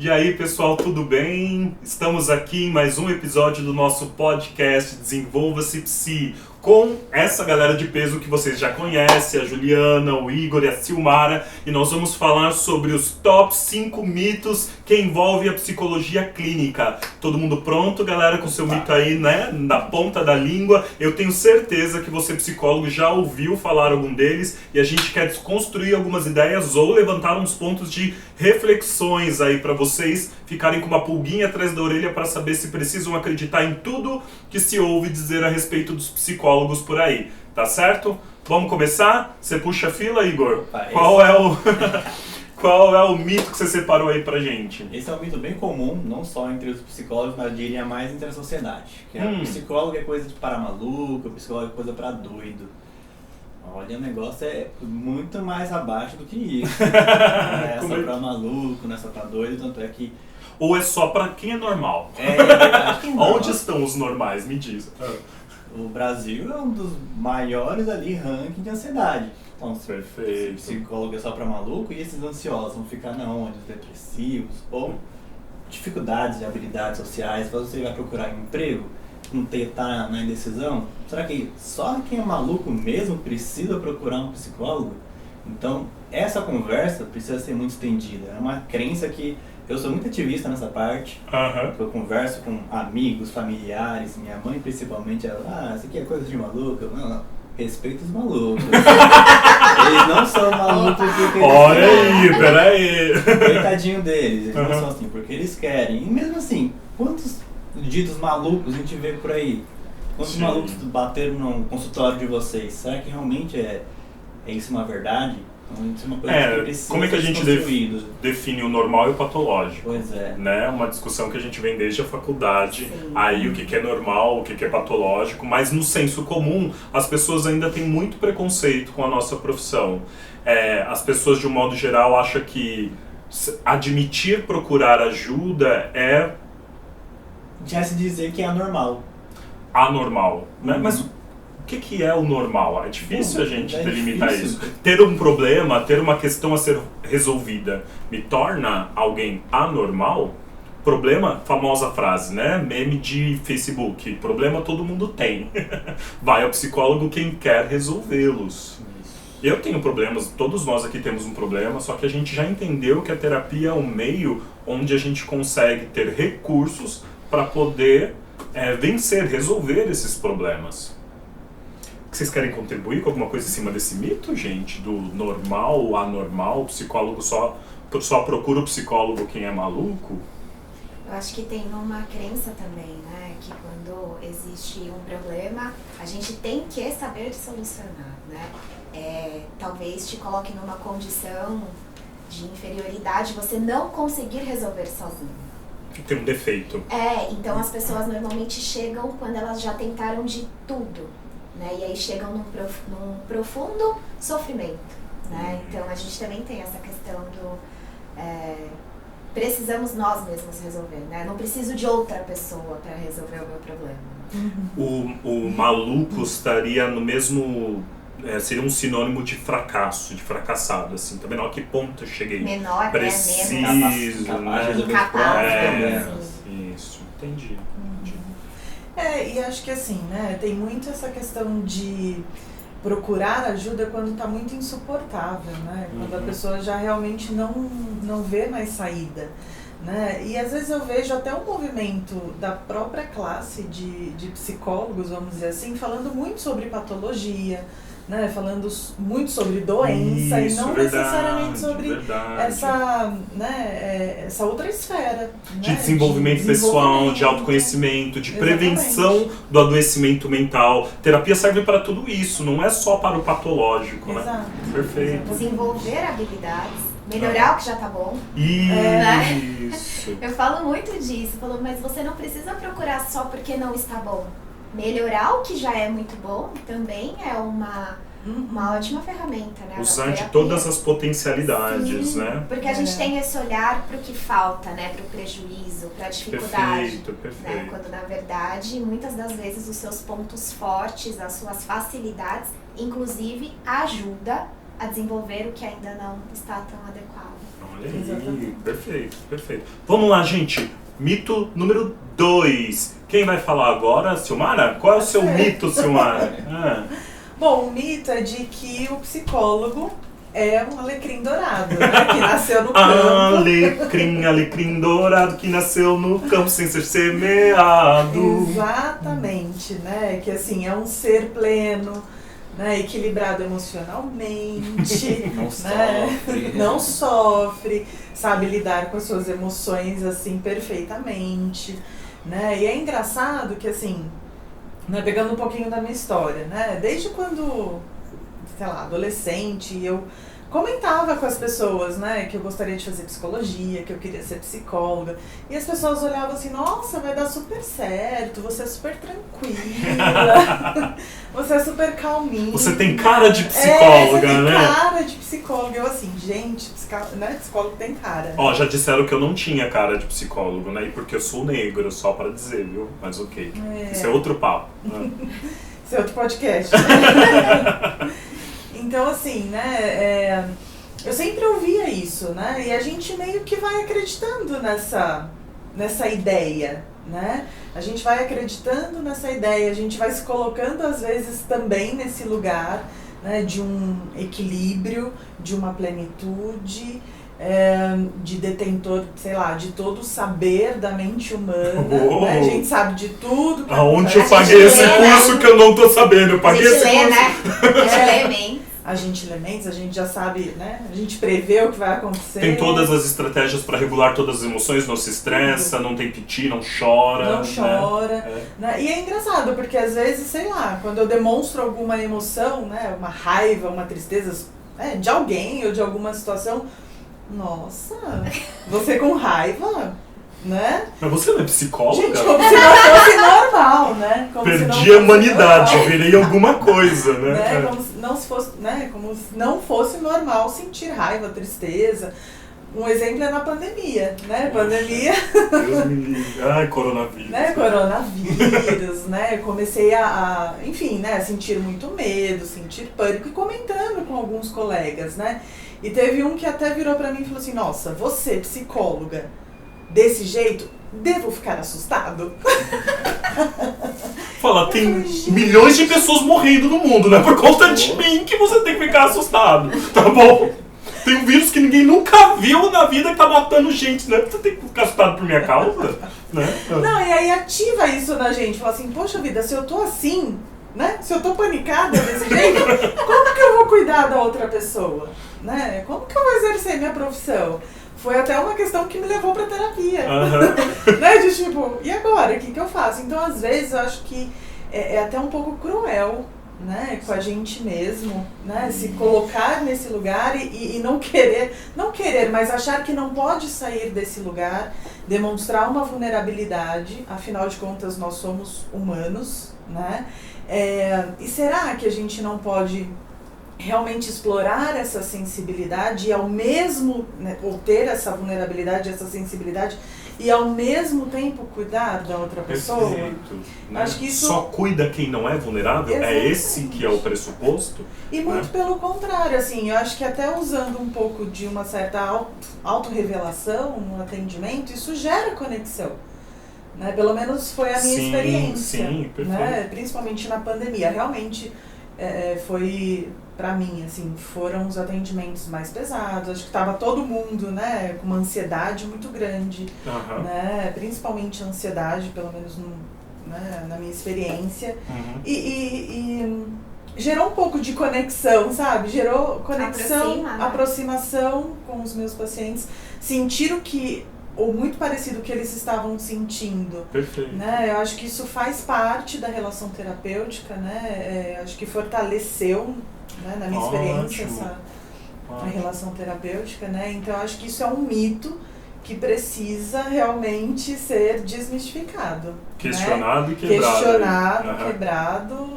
E aí, pessoal, tudo bem? Estamos aqui em mais um episódio do nosso podcast Desenvolva-se Psi, com essa galera de peso que vocês já conhecem, a Juliana, o Igor e a Silmara, e nós vamos falar sobre os top 5 mitos que envolvem a psicologia clínica. Todo mundo pronto, galera, com seu mito aí, né, na ponta da língua? Eu tenho certeza que você, psicólogo, já ouviu falar algum deles, e a gente quer desconstruir algumas ideias ou levantar uns pontos de reflexões aí para vocês ficarem com uma pulguinha atrás da orelha para saber se precisam acreditar em tudo que se ouve dizer a respeito dos psicólogos por aí, tá certo? Vamos começar? Você puxa a fila, Igor? Qual é o mito que você separou aí pra gente? Esse é um mito bem comum, não só entre os psicólogos, mas eu diria mais entre a sociedade. Que o psicólogo é coisa de para maluco, o psicólogo é coisa para doido. Olha, o negócio é muito mais abaixo do que isso. Não é só pra maluco, não é só pra doido, tanto é que... Ou é só pra quem é normal? É verdade. Onde estão os normais? Me diz. O Brasil é um dos maiores ali ranking de ansiedade. Então, perfeito. Se psicólogo é só pra maluco, e esses ansiosos vão ficar na onde? Os depressivos, ou dificuldades e habilidades sociais, você vai procurar um emprego, não tá na indecisão? Será que só quem é maluco mesmo precisa procurar um psicólogo? Então, essa conversa precisa ser muito estendida. É uma crença que eu sou muito ativista nessa parte. Eu converso com amigos, familiares, minha mãe principalmente, ela, isso aqui é coisa de maluco. Não, respeito os malucos. Eles não são malucos porque eles olha aí, peraí. Coitadinho deles, eles não são assim porque eles querem. E mesmo assim, quantos ditos malucos a gente vê por aí? Quantos malucos bateram no consultório de vocês? Será que realmente é isso uma verdade? Isso é uma coisa que precisa como é que a gente define o normal e o patológico? Pois é. Né? Uma discussão que a gente vem desde a faculdade. Sim. Aí o que é normal, o que é patológico, mas no senso comum as pessoas ainda têm muito preconceito com a nossa profissão. As pessoas de um modo geral acham que admitir procurar ajuda é... já se dizer que é anormal. Anormal, né? Mas o que é o normal? É difícil a gente delimitar difícil. Isso. Ter um problema, ter uma questão a ser resolvida, me torna alguém anormal? Problema, famosa frase, né? Meme de Facebook. Problema todo mundo tem. Vai ao psicólogo quem quer resolvê-los. Eu tenho problemas, todos nós aqui temos um problema, só que a gente já entendeu que a terapia é um meio onde a gente consegue ter recursos para poder vencer, resolver esses problemas. Vocês querem contribuir com alguma coisa em cima desse mito, gente? Do normal, anormal, o psicólogo só procura o psicólogo quem é maluco? Eu acho que tem uma crença também, né? Que quando existe um problema, a gente tem que saber solucionar, né? Talvez te coloque numa condição de inferioridade, você não conseguir resolver sozinho. Tem um defeito. Então as pessoas normalmente chegam quando elas já tentaram de tudo, né? E aí chegam num profundo sofrimento, né? Então a gente também tem essa questão do precisamos nós mesmos resolver, né? Não preciso de outra pessoa para resolver o meu problema. O maluco estaria no mesmo... seria um sinônimo de fracasso, de fracassado, assim. Tá vendo? A que ponto eu cheguei? Menor, preciso, né? Incapaz. Isso, entendi. E acho que assim, né, tem muito essa questão de procurar ajuda quando está muito insuportável, né? Quando a pessoa já realmente não vê mais saída, né? E às vezes eu vejo até um movimento da própria classe de psicólogos, vamos dizer assim, falando muito sobre patologia, né? Falando muito sobre doença e não necessariamente sobre essa outra esfera, de né? desenvolvimento pessoal, de autoconhecimento, de prevenção do adoecimento mental. Terapia serve para tudo isso, não é só para o patológico, né? Perfeito. Desenvolver habilidades, melhorar o que já tá bom. Isso. Eu falo muito disso, mas você não precisa procurar só porque não está bom. Melhorar o que já é muito bom também é uma ótima ferramenta, né? Usar de todas as potencialidades, sim, né? Porque a gente tem esse olhar para o que falta, né? Para o prejuízo, para a dificuldade. Perfeito. Né? Quando na verdade, muitas das vezes, os seus pontos fortes, as suas facilidades, inclusive, ajuda a desenvolver o que ainda não está tão adequado. Olha aí, Exatamente. perfeito, perfeito. Vamos lá, gente. Mito número 2. Quem vai falar agora? Silmara? Qual é o seu mito, Silmara? Bom, o mito é de que o psicólogo é um alecrim dourado, né? Que nasceu no campo. Alecrim dourado que nasceu no campo sem ser semeado. Exatamente, né? Que assim, é um ser pleno, né? Equilibrado emocionalmente, Não né? sofre. Não sofre, sabe lidar com as suas emoções assim perfeitamente, né? E é engraçado que assim, né, pegando um pouquinho da minha história, né? Desde quando, sei lá, adolescente, eu comentava com as pessoas, né, que eu gostaria de fazer psicologia, que eu queria ser psicóloga. E as pessoas olhavam assim, nossa, vai dar super certo, você é super tranquila, você é super calminha. Você tem cara de psicóloga, você tem né? cara de psicóloga. Eu assim, gente, né, psicólogo tem cara. Ó, já disseram que eu não tinha cara de psicólogo, né? E porque eu sou negro, só pra dizer, viu? Mas ok. Isso é outro papo. Né? Esse é outro podcast. Então, assim, né, eu sempre ouvia isso, né, e a gente meio que vai acreditando nessa ideia, né, a gente vai acreditando nessa ideia, a gente vai se colocando às vezes também nesse lugar, né, de um equilíbrio, de uma plenitude, de detentor, sei lá, de todo o saber da mente humana, né, a gente sabe de tudo. Aonde eu A paguei gente esse lê, curso né? que eu não tô sabendo? Eu A paguei gente esse lê, curso. né? A gente lê bem. A gente lê mentes, a gente já sabe, né? A gente prevê o que vai acontecer. Tem todas as estratégias pra regular todas as emoções, não se estressa, não tem piti, não chora. Não chora. Né? Né? E é engraçado, porque às vezes, sei lá, quando eu demonstro alguma emoção, né? Uma raiva, uma tristeza, né, de alguém ou de alguma situação, nossa, você com raiva, né? Mas você não é psicóloga? Gente, como se não fosse normal, né? Como se não Perdi fosse a humanidade, normal, virei alguma coisa, né? né? Como se não fosse, né? Como se não fosse normal sentir raiva, tristeza. Um exemplo é na pandemia, né? Pandemia, Deus me livre. Ai, coronavírus. né? Coronavírus, né? Eu comecei enfim, né? A sentir muito medo, sentir pânico e comentando com alguns colegas, né? E teve um que até virou pra mim e falou assim, nossa, você, psicóloga, desse jeito, devo ficar assustado? Fala, tem Eu falei, gente. milhões de pessoas morrendo no mundo, né? Por conta de mim que você tem que ficar assustado, tá bom? Tem um vírus que ninguém nunca viu na vida que tá matando gente, né? Você tem que ficar assustado por minha causa, né? Não, e aí ativa isso na gente, fala assim, poxa vida, se eu tô assim, né? Se eu tô panicada desse jeito, como que eu vou cuidar da outra pessoa? Né? Como que eu vou exercer minha profissão? Foi até uma questão que me levou pra terapia. Né? De tipo, e agora? O que eu faço? Então, às vezes, eu acho que é até um pouco cruel, né? Com a gente mesmo, né? Se colocar nesse lugar e não querer, mas achar que não pode sair desse lugar, demonstrar uma vulnerabilidade, afinal de contas, nós somos humanos, né? E será que a gente não pode realmente explorar essa sensibilidade e ao mesmo, né, ou ter essa vulnerabilidade, essa sensibilidade e ao mesmo tempo cuidar da outra pessoa? Perfeito, né? Acho que isso... Só cuida quem não é vulnerável? Exatamente. É esse que é o pressuposto? E muito né? pelo contrário, assim, eu acho que até usando um pouco de uma certa autorrevelação no atendimento, isso gera conexão. Né? Pelo menos foi a minha Sim, experiência. sim, perfeito. Né? Principalmente na pandemia. Realmente foi, pra mim, assim, foram os atendimentos mais pesados. Acho que estava todo mundo, né, com uma ansiedade muito grande. Aham. Né? Principalmente a ansiedade, pelo menos né, na minha experiência. Uhum. E gerou um pouco de conexão, sabe? Gerou conexão, Aproxima, né? aproximação com os meus pacientes. Sentiram ou muito parecido o que eles estavam sentindo. Perfeito. Né? Eu acho que isso faz parte da relação terapêutica, né? Acho que fortaleceu, né, na minha experiência, Ótimo. a relação terapêutica, né? Então eu acho que isso é um mito que precisa realmente ser desmistificado. Questionado né? e quebrado. Questionado, Aham. quebrado.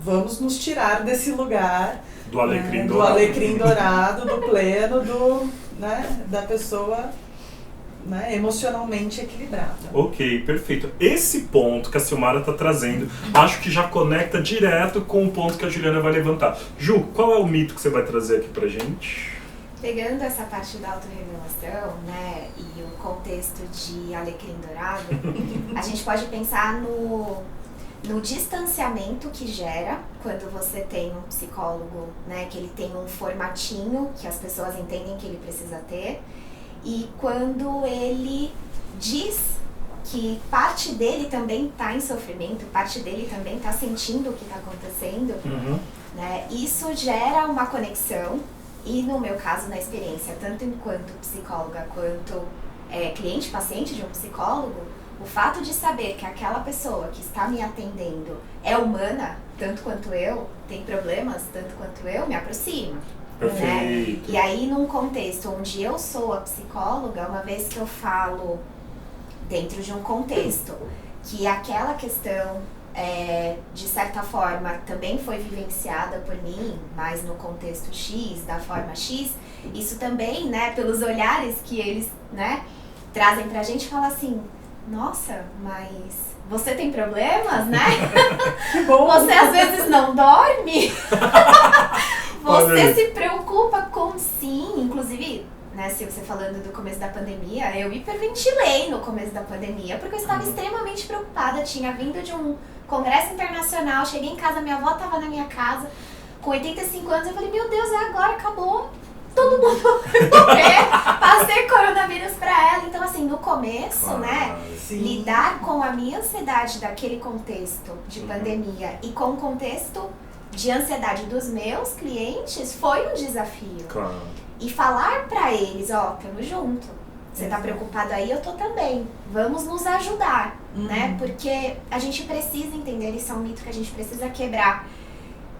Vamos nos tirar desse lugar, Do alecrim né? dourado. Do alecrim dourado, do pleno, né? Da pessoa né, emocionalmente equilibrada. Ok, perfeito. Esse ponto que a Silmara está trazendo, acho que já conecta direto com o ponto que a Juliana vai levantar. Ju, qual é o mito que você vai trazer aqui pra gente? Pegando essa parte da autorrevelação, né, e o contexto de Alecrim Dourado, a gente pode pensar no distanciamento que gera quando você tem um psicólogo, né, que ele tem um formatinho que as pessoas entendem que ele precisa ter, e quando ele diz que parte dele também está em sofrimento, parte dele também está sentindo o que está acontecendo, né, isso gera uma conexão. E no meu caso, na experiência, tanto enquanto psicóloga quanto cliente-paciente de um psicólogo, o fato de saber que aquela pessoa que está me atendendo é humana, tanto quanto eu, tem problemas, tanto quanto eu, me aproxima. Né? E aí, num contexto onde eu sou a psicóloga, uma vez que eu falo dentro de um contexto que aquela questão, de certa forma, também foi vivenciada por mim, mas no contexto X, da forma X, isso também, né, pelos olhares que eles, né, trazem pra gente, fala assim, nossa, mas você tem problemas, né? Que bom! Você às vezes não dorme? Você se preocupa com sim, inclusive, né, se você falando do começo da pandemia, eu hiperventilei no começo da pandemia, porque eu estava extremamente preocupada, tinha vindo de um congresso internacional, cheguei em casa, minha avó estava na minha casa, com 85 anos, eu falei, meu Deus, é agora, acabou, todo mundo vai morrer, passei coronavírus pra ela, então assim, no começo, né, lidar com a minha ansiedade daquele contexto de pandemia e com o contexto de ansiedade dos meus clientes foi um desafio. E falar pra eles, ó, tamo junto. Você tá preocupado aí, eu tô também. Vamos nos ajudar, né? Porque a gente precisa entender, isso é um mito que a gente precisa quebrar.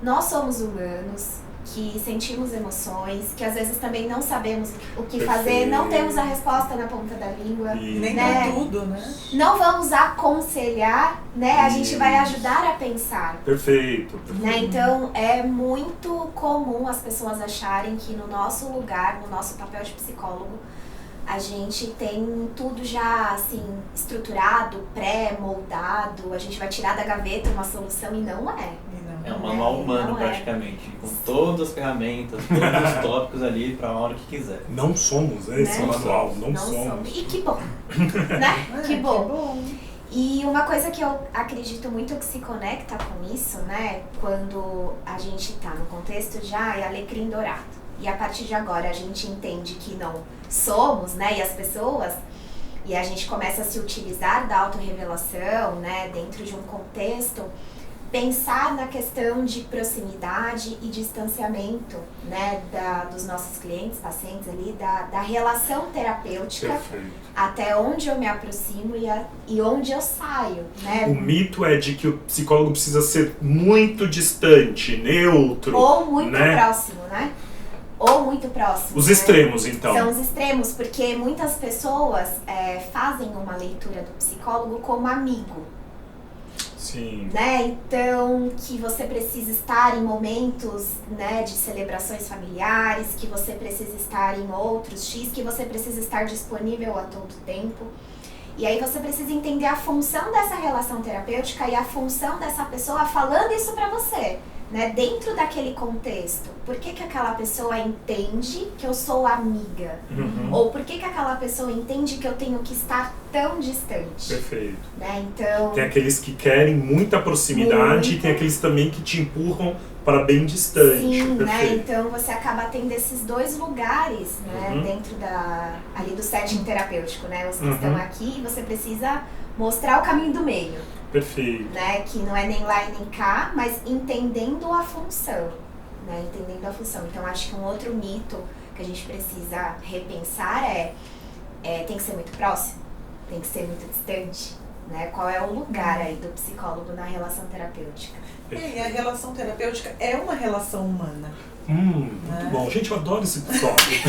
Nós somos humanos, que sentimos emoções, que às vezes também não sabemos o que fazer, não temos a resposta na ponta da língua. E nem né? tudo, né? Não vamos aconselhar, né? A gente vai ajudar a pensar. Perfeito. Né? Então, é muito comum as pessoas acharem que no nosso lugar, no nosso papel de psicólogo, a gente tem tudo já, assim, estruturado, pré-moldado, a gente vai tirar da gaveta uma solução e não é. É um manual humano, praticamente, com todas as ferramentas, todos os tópicos ali para a hora que quiser. Não somos esse manual, não somos. E que bom, né? Que bom. E uma coisa que eu acredito muito que se conecta com isso, né, quando a gente tá no contexto já é Alecrim Dourado. E a partir de agora a gente entende que não somos, né, e as pessoas, e a gente começa a se utilizar da autorrevelação, né, dentro de um contexto, pensar na questão de proximidade e distanciamento, né, dos nossos clientes, pacientes ali, da relação terapêutica. Perfeito. Até onde eu me aproximo e onde eu saio, né? O mito é de que o psicólogo precisa ser muito distante, neutro. Ou muito né? próximo, né? Ou muito próximo. Os né? extremos, então. São os extremos, porque muitas pessoas fazem uma leitura do psicólogo como amigo. Sim. Né? Então, que você precisa estar em momentos, né, de celebrações familiares, que você precisa estar em outros X, que você precisa estar disponível a todo tempo. E aí você precisa entender a função dessa relação terapêutica e a função dessa pessoa falando isso pra você, né, dentro daquele contexto. Por que que aquela pessoa entende que eu sou amiga? Ou por que que aquela pessoa entende que eu tenho que estar tão distante? Perfeito. Né? Então, tem aqueles que querem muita proximidade e tem aqueles também que te empurram para bem distante. Sim, né? Perfeito. Então você acaba tendo esses dois lugares, né, dentro ali do setting terapêutico, né? Os que estão aqui, você precisa mostrar o caminho do meio. Perfeito. Né? Que não é nem lá e nem cá, mas entendendo a função, né? Entendendo a função. Então acho que um outro mito que a gente precisa repensar tem que ser muito próximo, tem que ser muito distante, né? Qual é o lugar aí do psicólogo na relação terapêutica? E a relação terapêutica é uma relação humana. Muito bom. Gente, eu adoro esse episódio.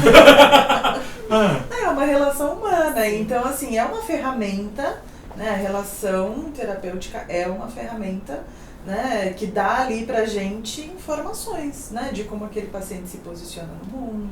É uma relação humana. Então, assim, é uma ferramenta, né? A relação terapêutica é uma ferramenta né, que dá ali pra gente informações, né, de como aquele paciente se posiciona no mundo,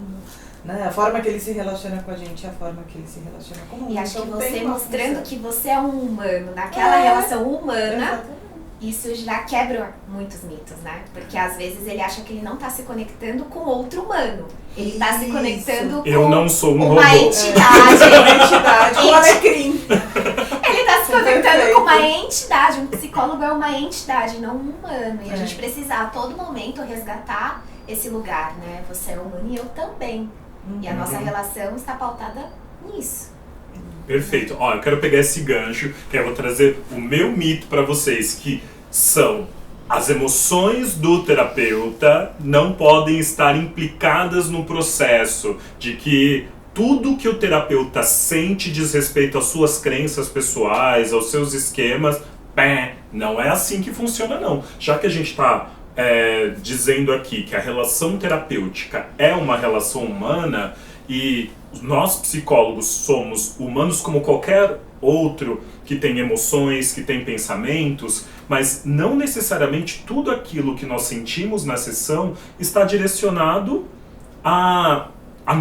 né, a forma que ele se relaciona com a gente é a forma que ele se relaciona com o mundo. E acho que Então, você tem uma mostrando função. que você é um humano, naquela relação humana, Exatamente. isso já quebra muitos mitos, né? Porque às vezes ele acha que ele não tá se conectando com outro humano. Ele tá se Isso. conectando Eu com não sou um uma robô. entidade. Uma entidade, um alecrim. Ele tá se conectando Perfeito. com uma entidade. Um psicólogo é uma entidade, não um humano. E a É. gente precisa a todo momento resgatar esse lugar, né? Você é humano e eu também. E a nossa relação está pautada nisso. Perfeito. Ó, eu quero pegar esse gancho, que eu vou trazer o meu mito para vocês, que são as emoções do terapeuta não podem estar implicadas no processo, de que tudo que o terapeuta sente diz respeito às suas crenças pessoais, aos seus esquemas, não é assim que funciona não. Já que a gente está dizendo aqui que a relação terapêutica é uma relação humana e nós psicólogos somos humanos como qualquer outro que tem emoções, que tem pensamentos, mas não necessariamente tudo aquilo que nós sentimos na sessão está direcionado à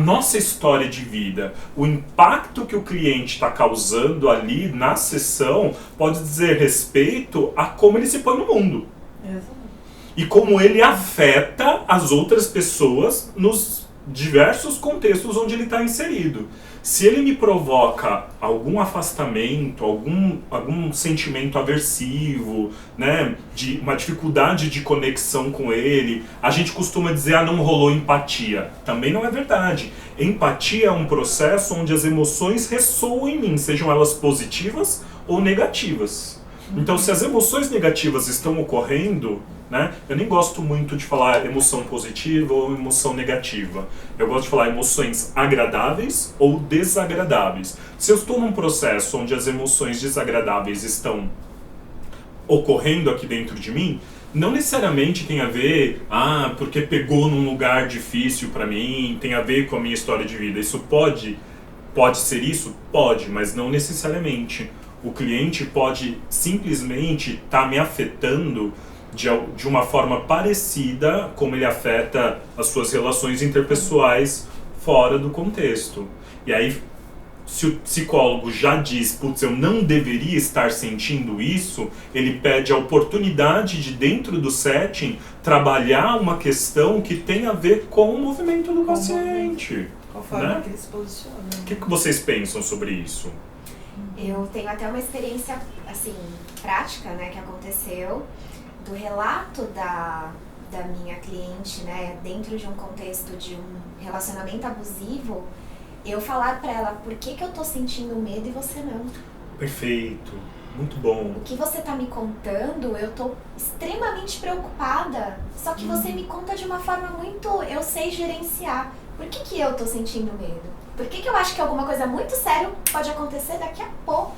nossa história de vida. O impacto que o cliente está causando ali na sessão pode dizer respeito a como ele se põe no mundo. Exatamente. E como ele afeta as outras pessoas nos diversos contextos onde ele está inserido. Se ele me provoca algum afastamento, algum sentimento aversivo, né, de uma dificuldade de conexão com ele, a gente costuma dizer, não rolou empatia. Também não é verdade. Empatia é um processo onde as emoções ressoam em mim, sejam elas positivas ou negativas. Então, se as emoções negativas estão ocorrendo, né, eu nem gosto muito de falar emoção positiva ou emoção negativa. Eu gosto de falar emoções agradáveis ou desagradáveis. Se eu estou num processo onde as emoções desagradáveis estão ocorrendo aqui dentro de mim, não necessariamente tem a ver, porque pegou num lugar difícil para mim, tem a ver com a minha história de vida. Isso pode ser isso? Pode, mas não necessariamente. O cliente pode simplesmente estar me afetando de uma forma parecida como ele afeta as suas relações interpessoais fora do contexto. E aí, se o psicólogo já diz, putz, eu não deveria estar sentindo isso, ele pede a oportunidade de, dentro do setting, trabalhar uma questão que tem a ver com o movimento do paciente. Qual forma Né? que ele se posiciona. O que vocês pensam sobre isso? Eu tenho até uma experiência, assim, prática, né, que aconteceu do relato da minha cliente, né, dentro de um contexto de um relacionamento abusivo, eu falar pra ela, por que eu tô sentindo medo e você não? Perfeito, muito bom. O que você tá me contando, eu tô extremamente preocupada, só que você me conta de uma forma muito, eu sei gerenciar. Por que eu tô sentindo medo? Por que eu acho que alguma coisa muito séria pode acontecer daqui a pouco?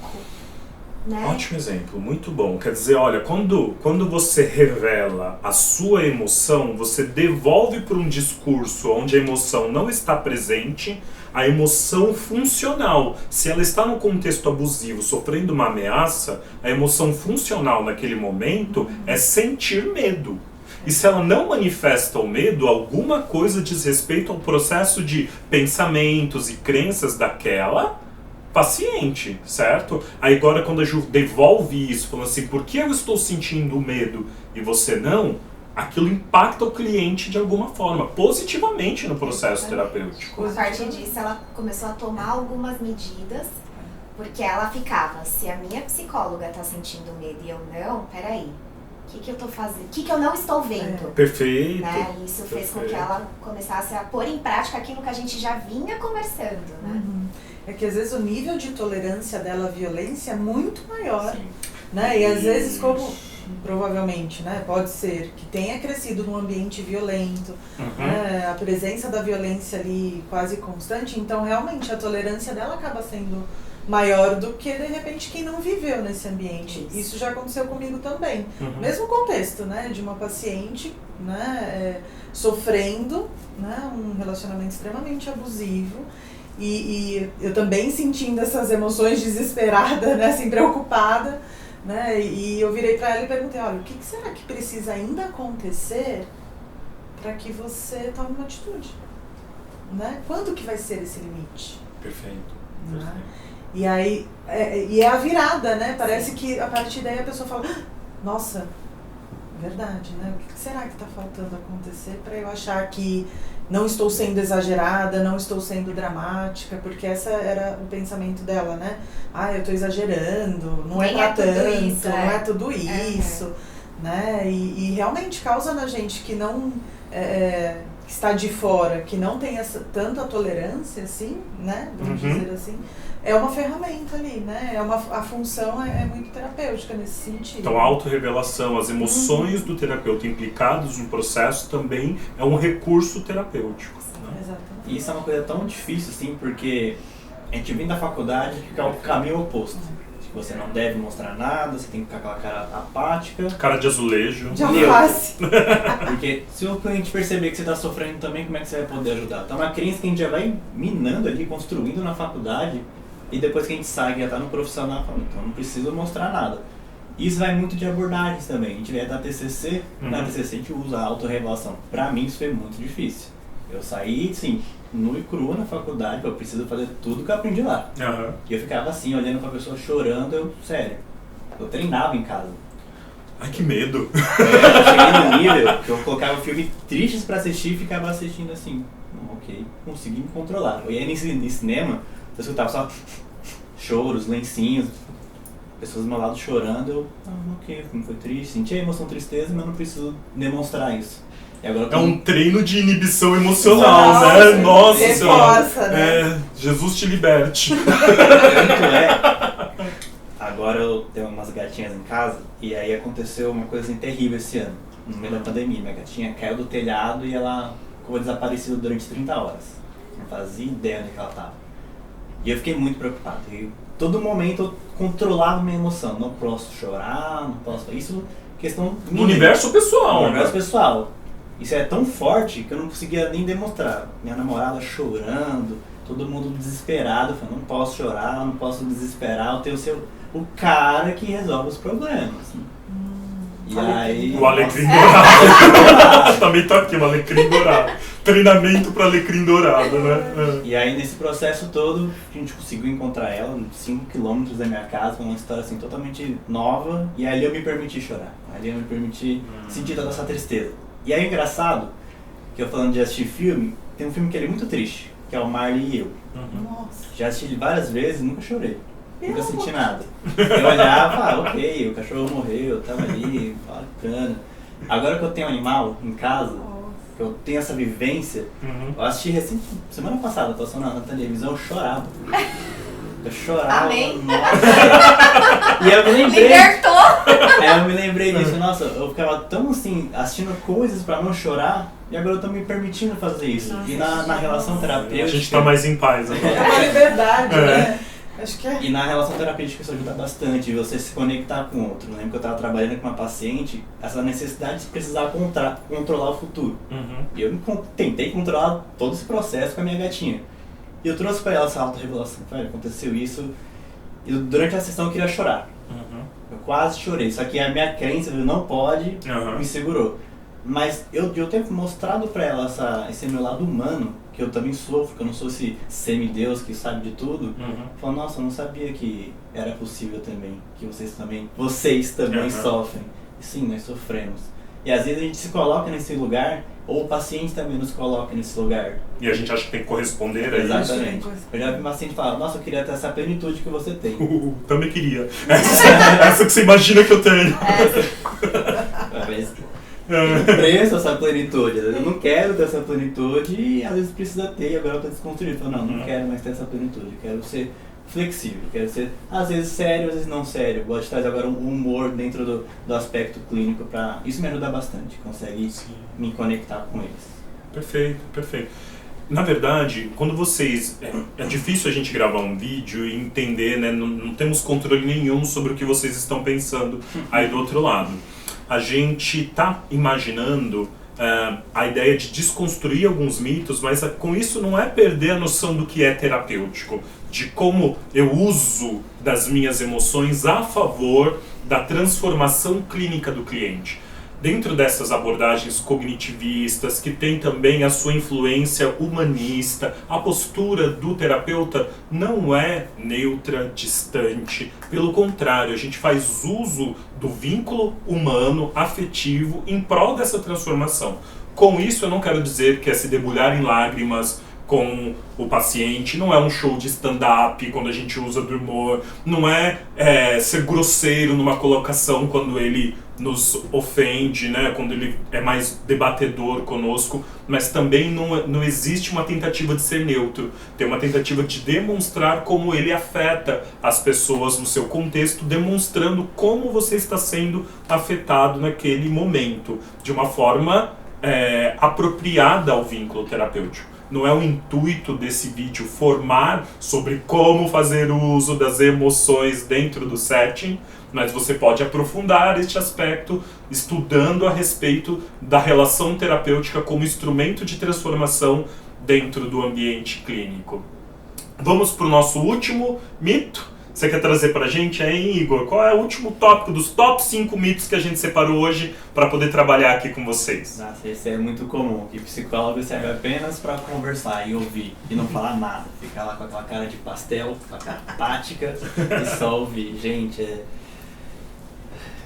Né? Ótimo exemplo, muito bom. Quer dizer, olha, quando você revela a sua emoção, você devolve para um discurso onde a emoção não está presente, a emoção funcional. Se ela está no contexto abusivo, sofrendo uma ameaça, a emoção funcional naquele momento é sentir medo. E se ela não manifesta o medo, alguma coisa diz respeito ao processo de pensamentos e crenças daquela paciente, certo? Aí agora quando a Ju devolve isso, falando assim, por que eu estou sentindo medo e você não? Aquilo impacta o cliente de alguma forma, positivamente no processo terapêutico. A partir disso, ela começou a tomar algumas medidas, porque ela ficava, se a minha psicóloga tá sentindo medo e eu não, peraí, o que eu tô fazendo? O que eu não estou vendo? Perfeito. Né? E isso fez com que ela começasse a pôr em prática aquilo que a gente já vinha conversando, né? É que às vezes o nível de tolerância dela à violência é muito maior, Sim. né? E às vezes, como provavelmente, né, pode ser que tenha crescido num ambiente violento, né, a presença da violência ali quase constante, então realmente a tolerância dela acaba sendo maior do que, de repente, quem não viveu nesse ambiente. Isso já aconteceu comigo também. Mesmo contexto, né, de uma paciente, né, sofrendo, né, um relacionamento extremamente abusivo e eu também sentindo essas emoções desesperada, né, assim, preocupada, né? E eu virei pra ela e perguntei, olha, o que será que precisa ainda acontecer para que você tome uma atitude? Né? Quando que vai ser esse limite? Perfeito. Né? E aí, é a virada, né? Parece que a partir daí a pessoa fala, nossa, verdade, né? O que será que está faltando acontecer para eu achar que não estou sendo exagerada, não estou sendo dramática, porque essa era o pensamento dela, né? Ah, eu estou exagerando, não é pra tanto, não é tudo isso, né? E realmente causa na gente que não está de fora, que não tem tanta tolerância, assim, né? Vamos dizer assim. É uma ferramenta ali, né? A função é muito terapêutica nesse sentido. Então a autorrevelação, as emoções do terapeuta implicados no processo também é um recurso terapêutico. Né? Exatamente. E isso é uma coisa tão difícil, assim, porque a gente vem da faculdade que é o caminho oposto. Que você não deve mostrar nada, você tem que ficar com aquela cara apática. Cara de azulejo. De alface. Porque se o cliente perceber que você está sofrendo também, como é que você vai poder ajudar? Então é uma crença que a gente já vai minando ali, construindo na faculdade. E depois que a gente sai, já está no profissional, então não preciso mostrar nada. Isso vai muito de abordagens também. A gente vai dar TCC, na TCC a gente usa a autorrevelação. Pra mim isso foi muito difícil. Eu saí, assim, nu e cru na faculdade, eu preciso fazer tudo que eu aprendi lá. E eu ficava assim, olhando pra pessoa chorando, sério, eu treinava em casa. Ai, que medo! Eu cheguei no nível que eu colocava filme tristes pra assistir e ficava assistindo assim, ok, consegui me controlar. Eu ia no cinema, eu escutava só choros, lencinhos, pessoas do meu lado chorando, eu, ok, o filme foi triste, senti a emoção, tristeza, mas não preciso demonstrar isso. E agora é um treino de inibição emocional, né? Nossa Senhora! Né? Jesus te liberte. Tanto agora eu tenho umas gatinhas em casa, e aí aconteceu uma coisa assim, terrível esse ano, no meio da pandemia. Minha gatinha caiu do telhado e ela ficou desaparecida durante 30 horas. Não fazia ideia onde ela estava. E eu fiquei muito preocupado. E todo momento eu controlava minha emoção. Não posso chorar, não posso... Isso é questão minha. Universo pessoal. Universo pessoal. Isso é tão forte que eu não conseguia nem demonstrar. Minha namorada chorando, todo mundo desesperado. Eu falei, não posso chorar, não posso desesperar. Eu tenho o cara que resolve os problemas. E aí... O alecrim dourado. Também tô aqui, o alecrim dourado. Treinamento para alecrim dourado, né? E aí nesse processo todo, a gente conseguiu encontrar ela, 5 km da minha casa, com uma história assim totalmente nova. E ali eu me permiti chorar. Ali eu me permiti sentir toda essa tristeza. E aí engraçado, que eu falando de assistir filme, tem um filme que ele é muito triste, que é o Marley e Eu. Nossa. Já assisti ele várias vezes e nunca chorei. Nunca senti nada. Eu olhava, ok, o cachorro morreu, tava ali, bacana. Agora que eu tenho um animal em casa, que eu tenho essa vivência, eu assisti recente, semana passada, passou na televisão, eu chorava. Eu chorava. Amém. Nossa. E eu me lembrei. Libertou! Eu me lembrei disso, nossa, eu ficava tão assim, assistindo coisas pra não chorar, e agora eu tô me permitindo fazer isso. Nossa, e na relação terapêutica. A gente tá mais em paz agora. É uma liberdade, né? Acho que E na relação terapêutica isso ajuda bastante, você se conectar com o outro. Eu lembro que eu estava trabalhando com uma paciente, essa necessidade de precisar controlar o futuro. E eu tentei controlar todo esse processo com a minha gatinha. E eu trouxe para ela essa autorrevelação. Falei, aconteceu isso, e durante a sessão eu queria chorar. Eu quase chorei, só que a minha crença, não pode, me segurou. Mas eu tenho mostrado para ela esse meu lado humano, que eu também sofro, que eu não sou esse semideus que sabe de tudo. Falando, nossa, eu não sabia que era possível também, que vocês também sofrem. E sim, nós sofremos. E às vezes a gente se coloca nesse lugar, ou o paciente também nos coloca nesse lugar. E a gente acha que tem que corresponder a isso. Exatamente. Eu já vi uma paciente falar, nossa, eu queria ter essa plenitude que você tem. Também queria. Essa que você imagina que eu tenho. Mas tem preço essa plenitude. Às vezes eu não quero ter essa plenitude e às vezes precisa ter, e agora eu tô desconstruindo. Eu falo, não quero mais ter essa plenitude, eu quero ser flexível, quero ser às vezes sério, às vezes não sério. Eu gosto de trazer agora um humor dentro do aspecto clínico, isso me ajuda bastante, consegue me conectar com eles. Perfeito, perfeito. Na verdade, quando vocês... É difícil a gente gravar um vídeo e entender, né? Não temos controle nenhum sobre o que vocês estão pensando aí do outro lado. A gente tá imaginando a ideia de desconstruir alguns mitos, mas com isso não é perder a noção do que é terapêutico, de como eu uso das minhas emoções a favor da transformação clínica do cliente. Dentro dessas abordagens cognitivistas, que tem também a sua influência humanista, a postura do terapeuta não é neutra, distante. Pelo contrário, a gente faz uso do vínculo humano, afetivo, em prol dessa transformação. Com isso, eu não quero dizer que é se debulhar em lágrimas com o paciente, não é um show de stand-up quando a gente usa do humor, não é ser grosseiro numa colocação quando ele nos ofende, né, quando ele é mais debatedor conosco, mas também não existe uma tentativa de ser neutro, tem uma tentativa de demonstrar como ele afeta as pessoas no seu contexto, demonstrando como você está sendo afetado naquele momento, de uma forma apropriada ao vínculo terapêutico. Não é o intuito desse vídeo formar sobre como fazer uso das emoções dentro do setting, mas você pode aprofundar este aspecto estudando a respeito da relação terapêutica como instrumento de transformação dentro do ambiente clínico. Vamos para o nosso último mito. Você quer trazer pra gente aí, Igor? Qual é o último tópico dos top 5 mitos que a gente separou hoje para poder trabalhar aqui com vocês? Nossa, esse é muito comum, que psicólogo serve apenas para conversar e ouvir e não falar nada. Ficar lá com aquela cara de pastel, com a cara apática e só ouvir. Gente,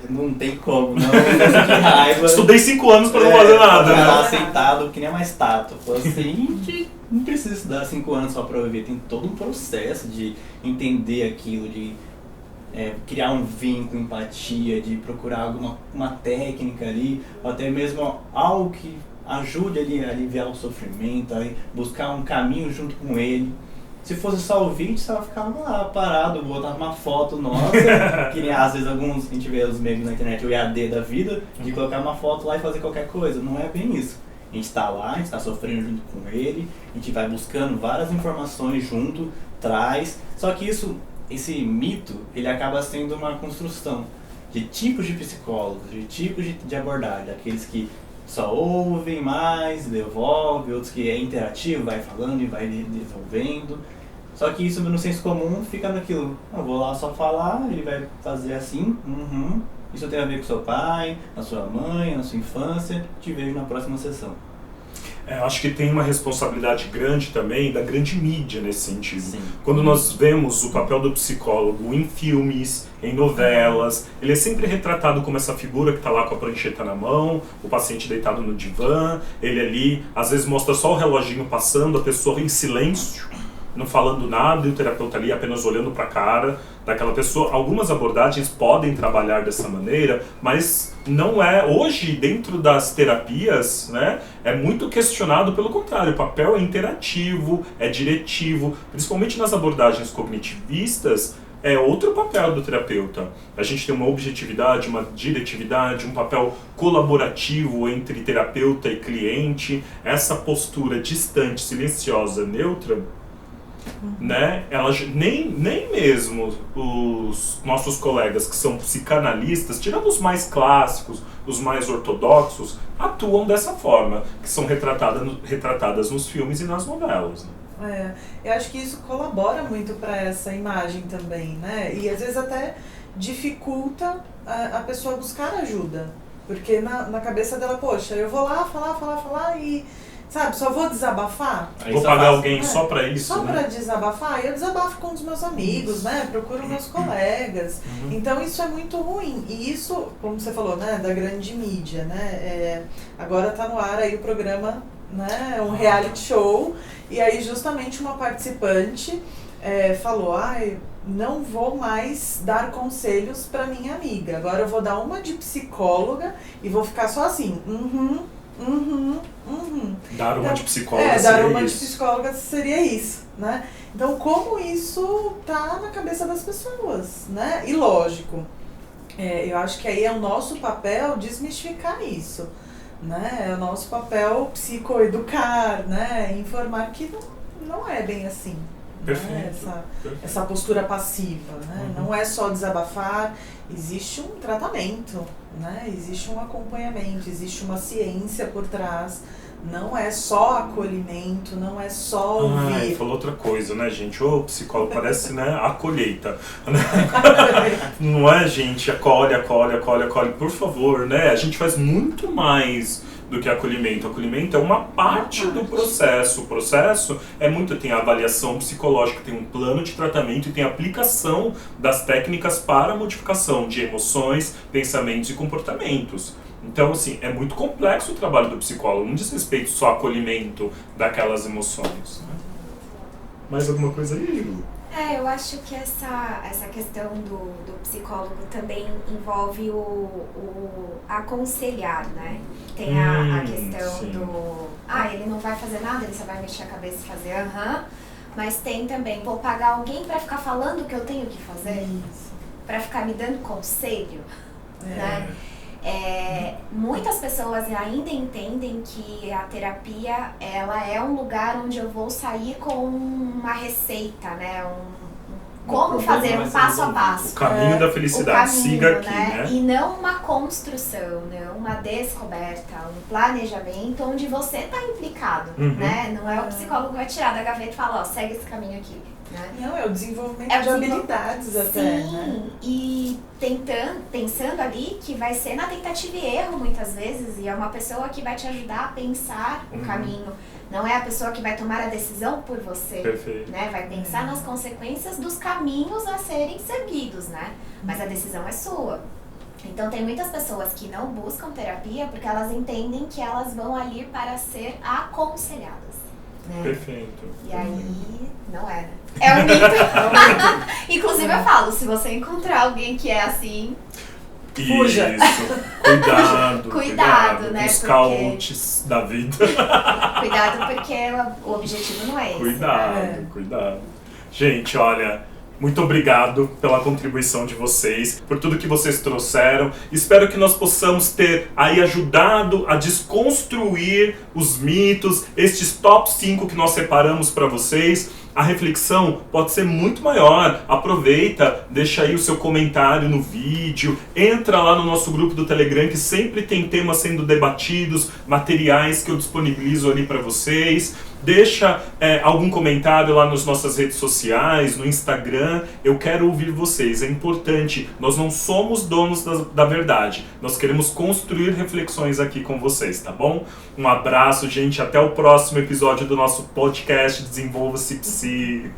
não tem como, não. Que raiva. Estudei 5 anos para não fazer nada, Ficar né? lá sentado, que nem mais tato. Assim, não precisa estudar 5 anos só para ouvir. Tem todo um processo de entender aquilo, de criar um vínculo, empatia, de procurar uma técnica ali, ou até mesmo algo que ajude ali a aliviar o sofrimento, a buscar um caminho junto com ele. Se fosse só o vídeo, você vai ficar lá parado, botar uma foto nossa, que nem às vezes alguns, a gente vê os memes na internet, o EAD da vida, de colocar uma foto lá e fazer qualquer coisa. Não é bem isso. A gente está lá, a gente está sofrendo junto com ele, a gente vai buscando várias informações junto, traz. Só que esse mito, ele acaba sendo uma construção de tipos de psicólogos, de tipos de abordagem, aqueles que só ouvem mais, devolvem, outros que é interativo, vai falando e vai desenvolvendo. Só que isso no senso comum fica naquilo, eu vou lá só falar, ele vai fazer assim, isso tem a ver com seu pai, a sua mãe, a sua infância, te vejo na próxima sessão. Acho que tem uma responsabilidade grande também da grande mídia nesse sentido. Sim. Quando nós vemos o papel do psicólogo em filmes, em novelas, ele é sempre retratado como essa figura que está lá com a prancheta na mão, o paciente deitado no divã, ele ali, às vezes mostra só o reloginho passando, a pessoa em silêncio, não falando nada, e o terapeuta ali apenas olhando para a cara daquela pessoa. Algumas abordagens podem trabalhar dessa maneira, mas não é, hoje dentro das terapias, né, é muito questionado, pelo contrário, o papel é interativo, é diretivo, principalmente nas abordagens cognitivistas, é outro papel do terapeuta. A gente tem uma objetividade, uma diretividade, um papel colaborativo entre terapeuta e cliente, essa postura distante, silenciosa, neutra, né? Nem mesmo os nossos colegas que são psicanalistas, tirando os mais clássicos, os mais ortodoxos, atuam dessa forma, que são retratadas nos filmes e nas novelas, né? Eu acho que isso colabora muito para essa imagem também, né? E às vezes até dificulta a pessoa buscar ajuda, porque na cabeça dela, poxa, eu vou lá falar e... Sabe, só vou desabafar? Vou pagar alguém só pra isso, só né? pra desabafar, eu desabafo com os meus amigos, né? Procuro meus colegas. Então isso é muito ruim. E isso, como você falou, né? Da grande mídia, né? Agora tá no ar aí o programa, né? Um reality show. E aí justamente uma participante falou, não vou mais dar conselhos pra minha amiga. Agora eu vou dar uma de psicóloga e vou ficar só assim, Dar uma de psicóloga dar uma de psicóloga seria isso, né? Então, como isso tá na cabeça das pessoas, né? E lógico, eu acho que aí é o nosso papel desmistificar isso, né? É o nosso papel psicoeducar, né? Informar que não é bem assim. Perfeito. Né? Essa postura passiva, né? Não é só desabafar, existe um tratamento, né? Existe um acompanhamento, existe uma ciência por trás Não é só acolhimento, não é só ouvir. Falou outra coisa, né, gente? Ô, psicólogo, parece, né, a colheita. Não é, gente? Acolhe. Por favor, né? A gente faz muito mais do que acolhimento. Acolhimento é uma parte do processo. O processo tem a avaliação psicológica, tem um plano de tratamento e tem a aplicação das técnicas para a modificação de emoções, pensamentos e comportamentos. Então, assim, é muito complexo o trabalho do psicólogo, não diz respeito só ao acolhimento daquelas emoções. Né? Mais alguma coisa aí, Ju? Eu acho que essa questão do psicólogo também envolve o aconselhar, né? Tem a questão sim. ele não vai fazer nada, ele só vai mexer a cabeça e fazer mas tem também, vou pagar alguém pra ficar falando o que eu tenho que fazer? Pra ficar me dando conselho, né? Muitas pessoas ainda entendem que a terapia ela é um lugar onde eu vou sair com uma receita, né? Como fazer um passo a passo. O caminho da felicidade, siga aqui, né? E não uma construção, né? Uma descoberta, um planejamento onde você está implicado, né? Não é o psicólogo que vai tirar da gaveta e falar, segue esse caminho aqui. Né? Não, é o desenvolvimento de habilidades até, né? E pensando ali que vai ser na tentativa e erro muitas vezes, e é uma pessoa que vai te ajudar a pensar o caminho. Não é a pessoa que vai tomar a decisão por você. Perfeito. Né? Vai pensar nas consequências dos caminhos a serem seguidos, né? Mas a decisão é sua. Então tem muitas pessoas que não buscam terapia porque elas entendem que elas vão ali para ser aconselhadas. Né? Perfeito. E aí, não é, né? É um mito. Inclusive eu falo, se você encontrar alguém que é assim... Fuja. Isso. Cuidado, né? Os porque... coaches da vida. Cuidado porque o objetivo não é esse. Cuidado. Gente, olha... Muito obrigado pela contribuição de vocês, por tudo que vocês trouxeram. Espero que nós possamos ter aí ajudado a desconstruir os mitos, estes top 5 que nós separamos para vocês. A reflexão pode ser muito maior. Aproveita, deixa aí o seu comentário no vídeo, entra lá no nosso grupo do Telegram que sempre tem temas sendo debatidos, materiais que eu disponibilizo ali para vocês. Deixa algum comentário lá nas nossas redes sociais, no Instagram. Eu quero ouvir vocês, é importante. Nós não somos donos da verdade. Nós queremos construir reflexões aqui com vocês, tá bom? Um abraço, gente. Até o próximo episódio do nosso podcast Desenvolva-se Psi.